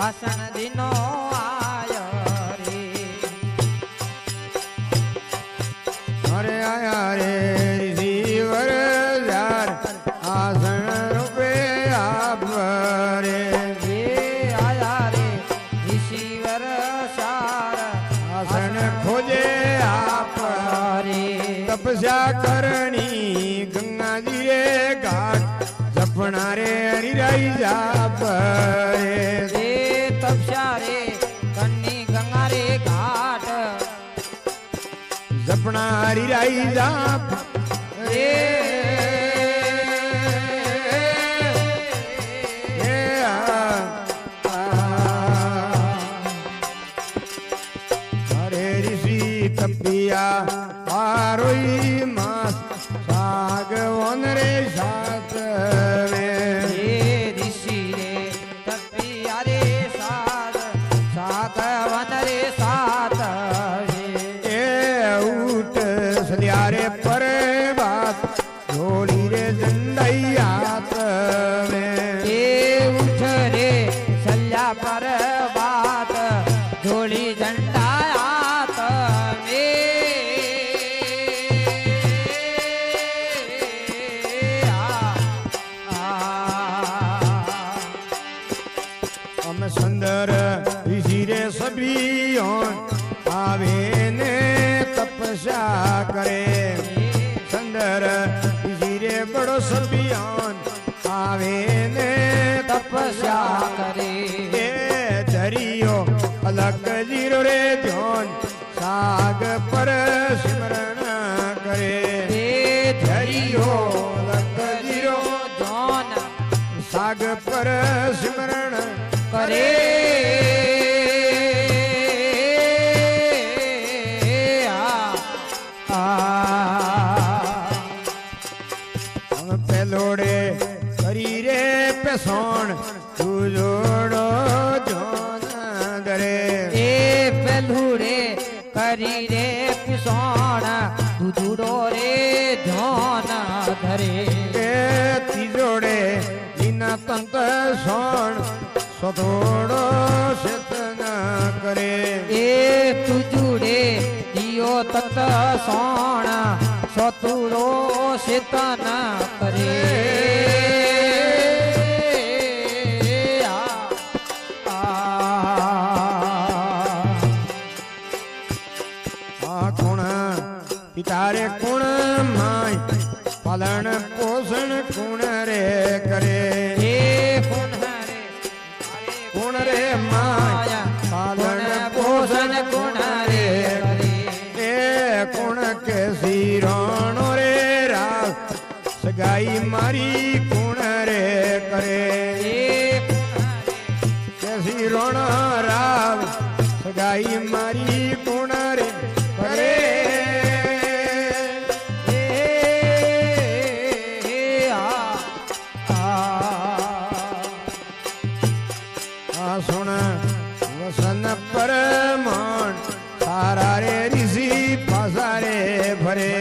આસન દિનો આય રે અરે આયા રે ઋષિવર જાર આસન રૂપે આપ રે એ આયા રે ઈશ્વર સાર આસન ખોજે આપ રે તપસ્યા કરણી ગંગાજી રે ઘાટ જપણા રે હરિરાઈ જાપ રે એ તપસ્યા રે કન્ની ગંગા રે ઘાટ જપણા હરિરાઈ જાપ રે હરે ઋષિ તપિયા આરોઈ માસ સાગવન રે સાત વે એ ઋષિ રે તપિયા રે સાત સાત વન રે સાત રે એ ઉઠ સલ્યા રે પરવાત ઢોળી રે દંડૈયાત વે એ ઉઠ રે સલ્યા પર વાત ઢોળી ઝંડાયાત મે અમે સુંદર ઋષિ રે સભીઓન આવે ને તપસ્યા કરે સુંદર ઋષિ રે બડો સભીઓન આવે ને તપસ્યા કરે એ ધરિયો અલગ જીરો રે ધ્યાન સાગ પર સ્મરણ કરે એ ધરિયો અલગ જીરો ધ્યાન સાગ પર સ્મરણ કરે પેલોડે કરી રે પેસોણ તું જોડો જોન દરે એ પેલું રે કરી રે પિસોણ દૂધડો રે ધ્યાન ધરે એ તીજોડે લીના તંત સોણ સોથોડો શેતન કરે એ તુજુડે દિયો તત સોણ સતુડો શેતન કરે આ કોણ પિતારે કોણ માય પાલન પોષણ કોણ રે કરે એ કોણ રે કોણ રે માય પાલન પોષણ કોણ રે એ કોણ કે શિરાણો રે રાવ સગાઈ મારી કોણ રે કરે કે શિરાણો રાવ સગાઈ મારી કોણ રે કરે આ સુણ વસન પરમાણ સારા રે ઋષિ પાસા રે ભરે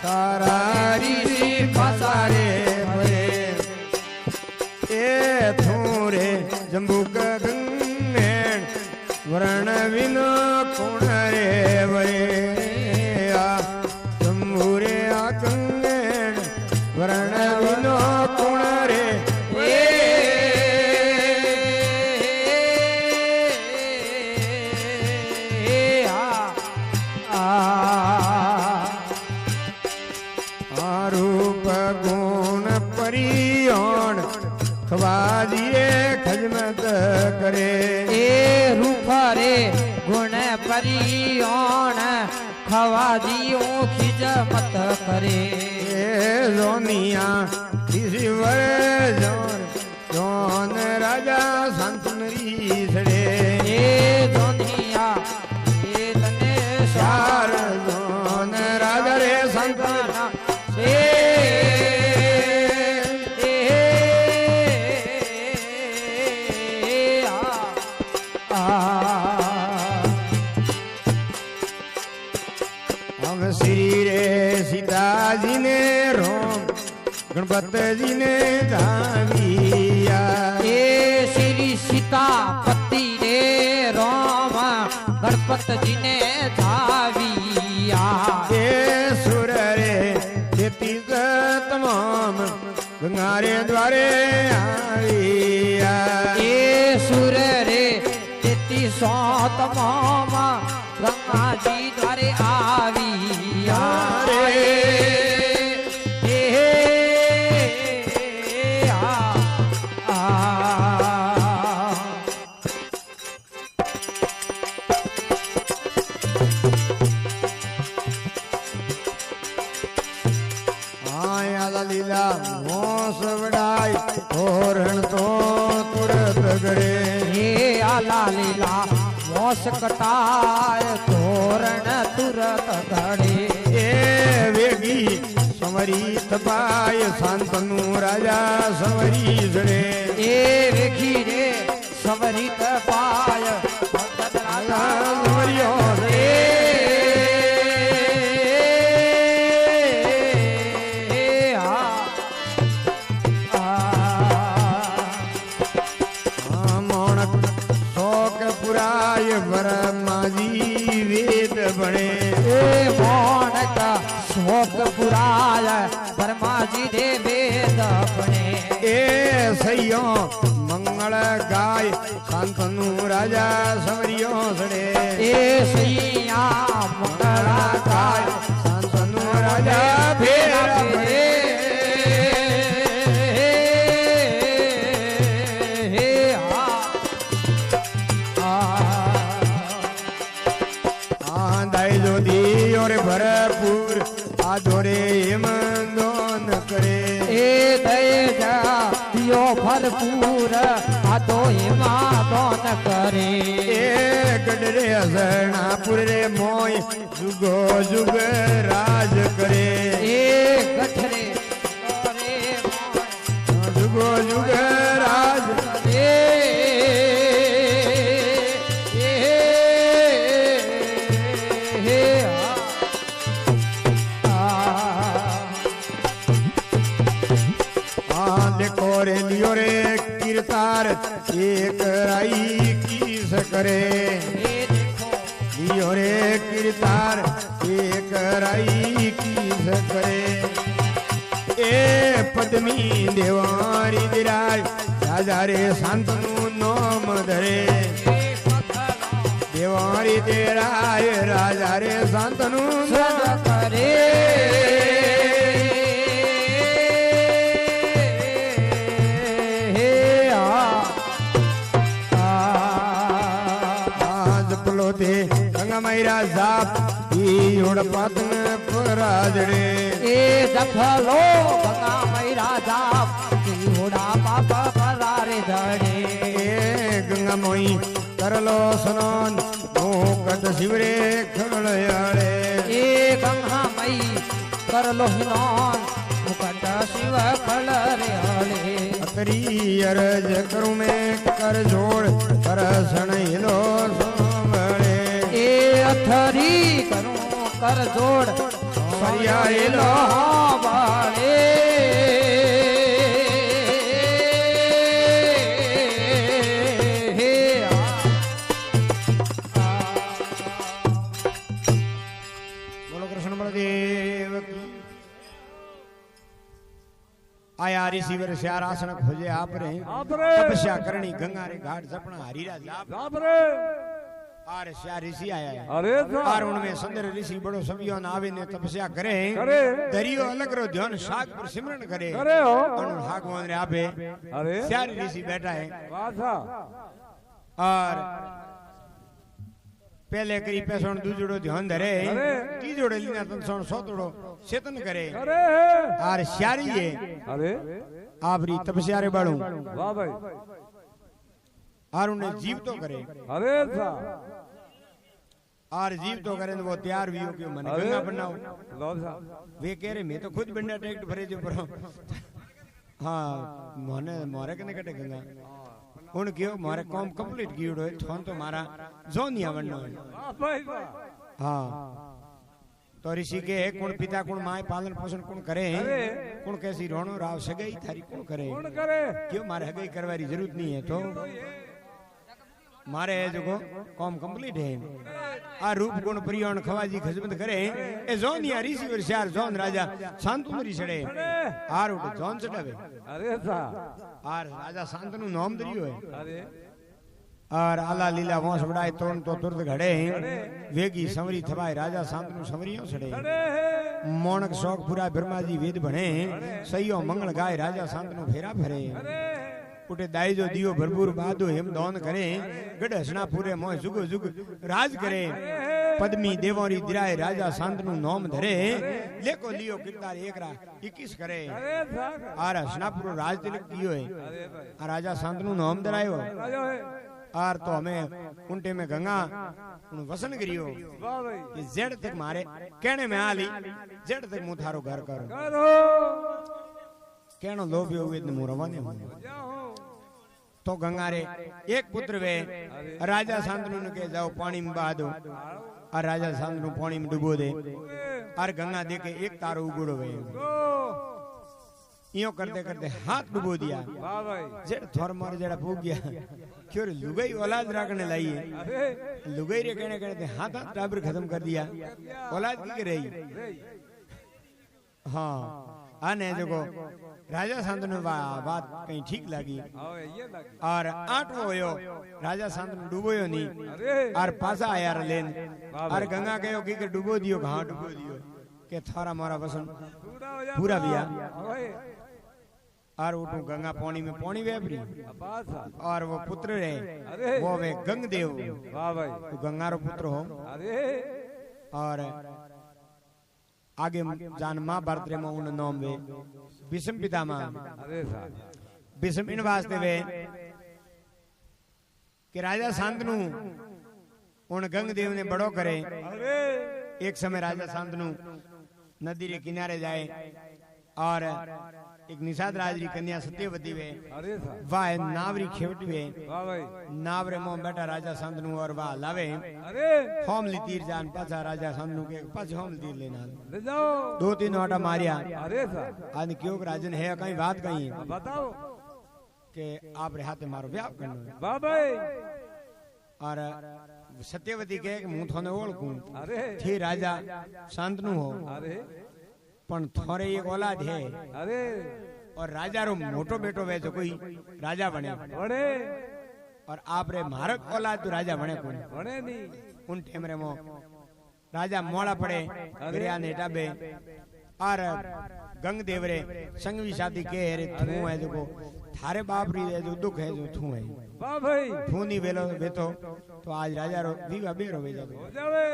સારા ઋષિ પાસા રે ભરે એ થું રે જંબુક ગંગેણ વરણ વિનો કોણ રે વરે આ જંબુ રે આ ગંગેણ વરણ વિનો કોણ રે રૂપ ગુણ પરિયોણ ખવાજીએ ખજમત કરે એ રૂપા રે ગુણ પરિયોણ ખવાજીઓ ખિજમત કરે એ લોનિયા ઈશ્વર જોન જોન રાજા સંતનરી છડે એ દુનિયા એ તને ચાર સાર જોન રાજા રે સંતના એ हम श्री रे सीताजी ने रोम गणपति ने धाविया ए श्री सीतापति रे राम गणपति जी ने धाविया ए सुर रे खेती तमाम गंगारे द्वारे आविया ए सुर रे तेती सौ तमाम गंगा जी द्वारे आविया रे लीला मोस वडाई तोरण तो तुरत गड़े हे आला लीला मोस कटाय तोरण तुरत गड़े ए वेगी समरी तपाय शांतनु राजा समरी जड़े ए वेगी रे समरी तपाय भगत राजा समरियो रे ब्रह्माजी वेद बने ए मोन का शोक पुराय ब्रह्मा जी दे वेद बने ए सैयो मंगल गाय शांतनु राजा समरियो सड़े ए सैया मंगल गाय शांतनु राजा फेरा बने और भरपूर आधोरे मंदोन करे ए दय जा दियो भरपूर आधो हिमादोन करे ए गडरे हसनापुर रे मोय जुगो जुग राज करे ए गठरे जुगो जुग राज करे कोरे लियो रे कीर्तार एक राई कीस करे लियो रे कीर्तार एक राई कीस करे ए पद्मी देवारी दिराज राजा रे शांतनु नाम धरे देवारी तेराय राजा रे शांतनु नाम करे गंगा जाप ईड़ पतन पराजड़े ए दफलो गंगा मैरा जाप ईड़ा पाप परारे धड़े ए गंगा मोई करलो स्नान मोकट शिवरे खड़याड़े ए गंगा मई करलो स्नान मुकट शिव खड़याड़े अतरी अरज करूं मैं कर जोड़ कर सणहिलो अथरी करूं कर जोड़ सरियालो बाड़े बोलो कृष्ण बलदेव आया ऋषि वर श्यार आसन खोजे आप रे तपस्या करनी गंगा रे घाट जपना हरिराज आप रे आर श्या ऋषि आया है अरे आर उनमें सुंदर ऋषि बड़ो सभियों आवे ने तपस्या करे दरियो अलग रो ध्यान साग पर सिमरन करे और भगवान रे आपे अरे श्या ऋषि बैठा है वासा और पहले करी पैसों दूजड़ो ध्यान धरे तीजोड़े लीना तन सोतड़ो चेतन करे आर श्यारी है अरे आपरी तपस्या रे बाड़ू वाह भाई और उन्हें जीव तो करे अरे और जीव तो करे वो तैयार भी हो क्यों मन गंगा बनाओ वे कह रहे मैं तो खुद बंडा ट्रैक्ट भरे जो पर हाँ मोने मोरे कने कटे गंगा उन क्यों मोरे काम कंप्लीट कियो है थोन तो मारा जोनिया बनना है हाँ तो ऋषि के कौन पिता कौन माए पालन पोषण कौन करे कौन कैसी रोनो राव सगाई थारी कौन करे क्यों मारे हगाई करवारी जरूरत नहीं है तो मारे है जो काम कंप्लीट है आ रूप गुण प्रियोण खवाजी खिदमत करे ए जोन या ऋषि और शार जोन राजा शांतनु री छड़े आर उठ जोन चढ़ावे अरे सा आर राजा शांतनु नाम दरियो है अरे और आला लीला वंश बड़ाए तोड़ तो तुरत घड़े वेगी संवरी थवाए राजा शांतनु संवरियों छड़े मोणक शौक पूरा ब्रह्मा जी वेद बने सईयो मंगल गाय राजा शांतनु फेरा फरे उठे दाई जो दियो भरपूर बादो हिम दौन करे गढ़ हसना पूरे मोह जुग जुग राज करे पद्मी देवोरी दिराए राजा शांतनु नोम धरे लेको लियो किरदार एकरा 21 करे आर हसना पूरो राज तिलक दियो है आ राजा शांतनु नोम धरायो आर तो हमें उनटे में गंगा उन वसन करियो ये जेड़ तक मारे कहने में आली जेड़ तक मुँह थारो घर करो कहनो लोभियो हुए मुँह रवाने तो गंगा रे एक पुत्र वे राजा शांतनु ने के जाओ पानी में बहा दो और राजा शांतनु पानी में डुबो दे और गंगा देखे एक तारो उगड़ो वे यो करते करते हाथ डुबो दिया जेड़ थोर मार जेड़ा फूक गया क्यों लुगाई औलाद रखने लाई है लुगाई रे कहने कहते हाथ हाथ टाबर खत्म कर दिया औलाद की रही हाँ आने जो राजा शांतनु बात कहीं ठीक लगी और 8वां होयो राजा शांतनु डूबोयो नहीं और पासा आया लेन और गंगा कहो कि डूबो दियो कहाँ डूबो दियो के थारा मारा वसन पूरा बिया और उठू गंगा पानी में पानी वेपरी और वो पुत्र है वो वे गंगदेव तो गंगा रो पुत्र हो और आगे जान महाभारत रे उन नाम वे भीष्म पितामह भीष्म इन वास्ते वे कि राजा शांतनु उन गंगदेव ने बड़ो करे एक समय राजा शांतनु नदी रे किनारे जाए और एक निषाद राज री कन्या सत्यवती वे वाह नावरी खेवटी वे नावरे मों बेटा राजा शांतनु और वाह लावे होमली तीर जान पाछा राजा शांतनु के पाछे होमली तीर लेना ले जाओ 2-3 ओटा मारिया आज क्यों राजन है कहीं बात कहीं बताओ के आप रे हाथे मारो ब्याह करनो बाबा और सत्यवती के मुंह थोने ओळखूं थे राजा शांतनु हो पण थोरे एक औलाद है और राजा रो मोटो बेटो वे जो कोई राजा बने और आप रे मारक औलाद तो राजा बने कोई बने नहीं उन टाइम रे मो राजा मोड़ा पड़े गिरिया ने टाबे और गंगदेव रे संगवी शादी के रे थू है जो थारे बाप री जो दुख है जो थू है वाह भाई थू नहीं वेलो बेतो तो आज राजा रो विवाह बेरो वे जावे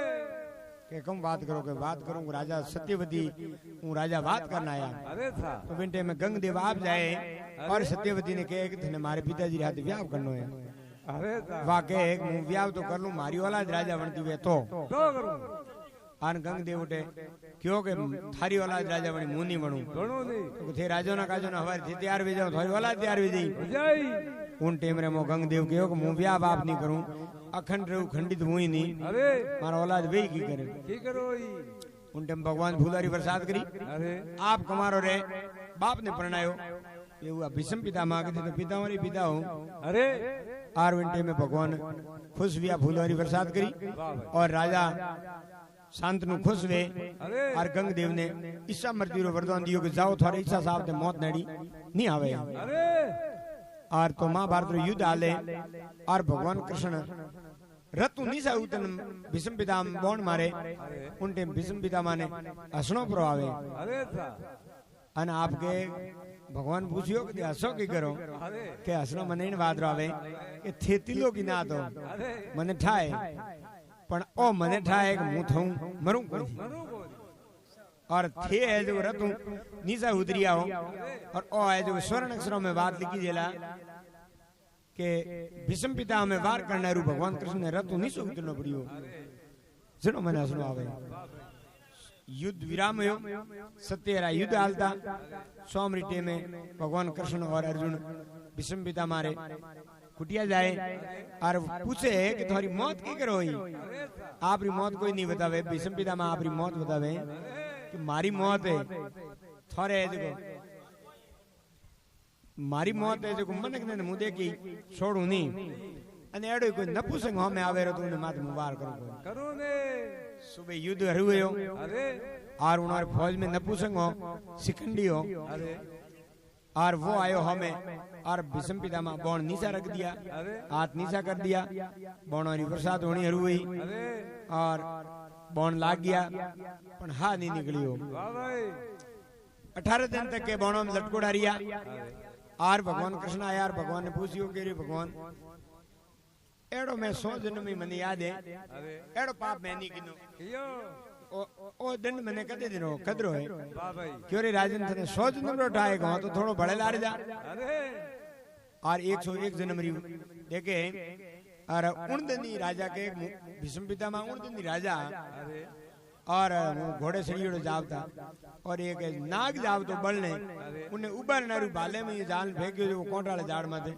के कम बात करूं राजा सत्यवती हूँ राजा बात करना आया तो विंटे में गंगदेव आप जाए और सत्यवती ने कहे कि मारे पिताजी रे हाथ ब्याह करनो है वाके एक मुंह ब्याह तो कर लूं मारी औलाद राजा बनती वे तो करूं आन गंगदेव उठे क्यों के थारी औलाद राजा बनी मुंह नहीं बनूं तो थे राजो ना काजो ना हमारे थे तैयार भी जाओ थारी औलाद तैयार भी जाई उन टाइम रे मो गंगदेव कहो कि मुंह ब्याह बाप नहीं करूं अखंड रहू खंडित हुई नहीं मारा औलाद वे की करो उन टाइम भगवान फूलारी बरसात करी आप कमारो रे बाप ने परणायो ये हुआ भीष्म पितामह के थे तो पिता हमारी पिता हूँ आर विंटे में भगवान खुश हुआ फूलवारी बरसात करी और राजा शांतनु खुश हुए और गंगदेव ने ईसा मृत्यु रो वरदान दियो कि जाओ थारे ईसा साहब ने मौत नेड़ी नहीं आवे और तो महाभारत रो युद्ध आले और भगवान कृष्ण रतु निशा उतन भीष्म पितामह बोन मारे उन टाइम भीष्म पितामह ने हसनो पर आवे अन आपके भगवान पूछियो कि हसो की करो के हसनो मने इन बात आवे के थेतिलो की ना तो मने ठाए पण ओ मने ठाए कि मु थऊं मरूं और थे है जो रतु निशा उतरी आओ और ओ है जो स्वर्ण अक्षरों में बात लिखी जेला के भीष्म पिता में वार करना रू भगवान कृष्ण ने रतु निशा उतरनो पड़ियो सुनो मने सुनो आवे युद्ध विराम हो सत्यरा युद्ध हालता सोमरिटे में भगवान कृष्ण और अर्जुन भीष्म पिता मारे कुटिया जाए और पूछे कि तुम्हारी मौत की करो ही आपरी मौत कोई नहीं बतावे भीष्म पितामह आपरी मौत बतावे कि मारी मौत है थारे देखो मारी मौत है जो मनक ने मुंह देखी छोड़ू नहीं અને એડો કોઈ નપુસંગ હોમે આવેરો તો માથે મુબાર करो ने सुबह युद्ध हुए अरे और उन्होंने फौज में नपुसंग हो सिकंडी हो अरे और वो आयो हमें और भीष्म पितामह बौण नीचा रख दिया हाथ नीचा कर दिया बौणों की बरसात होनी शुरू हुई और बौण लाग गया पर हा नहीं निकली हो 18 दिन तक के बौणों में लटकोड़ा रिया और भगवान कृष्ण आया और भगवान ने पूछियो कि रे भगवान एड़ो मैं 100 जन्म में मने याद है एड़ो पाप मैं नहीं गिनो ओ दिन मैंने कदे दिनो कदरो है क्यों रे राजन थे 100 जन्म रो ठाएगा तो थोड़ो बड़े लाड़ जा और 101 जन्म री देखे और उन दिनी राजा के भीष्म पितामह उन दिनी राजा और घोड़े सड़ियोड़ो जावता और एक नाग जाव तो बलने उन्हें उबर नारू बाले में ये जाल फेंक्यो जो कोटाले झाड़ माथे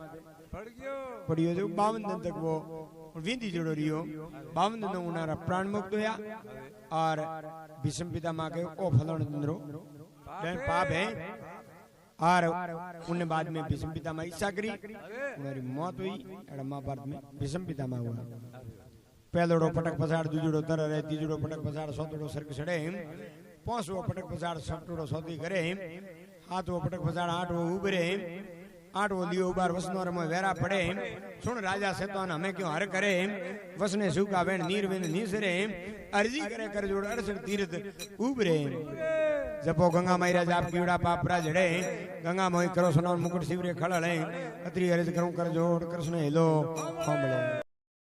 पड़ियो जो 52 दिन तक वो विंदी जोड़ो रियो 52 दिन उनारा प्राण मुक्त होया और भीष्म पितामह के ओ फलोन चंद्रो पाप है और उन्हें बाद में भीष्म पितामह इच्छा करी उनकी मौत हुई एड़ा महाभारत में भीष्म पितामह हुआ पहलोड़ो पटक पसाड़ दूजड़ो तर रहे तीजड़ो पटक पसाड़ सौतड़ो सरक सड़े पांचवो पटक पसाड़ सटड़ो सौती करे हाथवो पटक पसाड़ आठवो उबरे आठवो लियो उबार वसनो रमो वेरा पड़े सुन राजा सेतोन हमें क्यों हर करे वसने सूखा बेन नीर बेन नीसरे अर्जी करे कर जोड़ अरसर तीर्थ उबरे जपो गंगा माईरा जाप कीड़ा पापरा जड़े गंगा मोई करो सुनो मुकुट शिवरे खड़े अत्री हरित करूं कर जोड़ कृष्ण हेलो हमले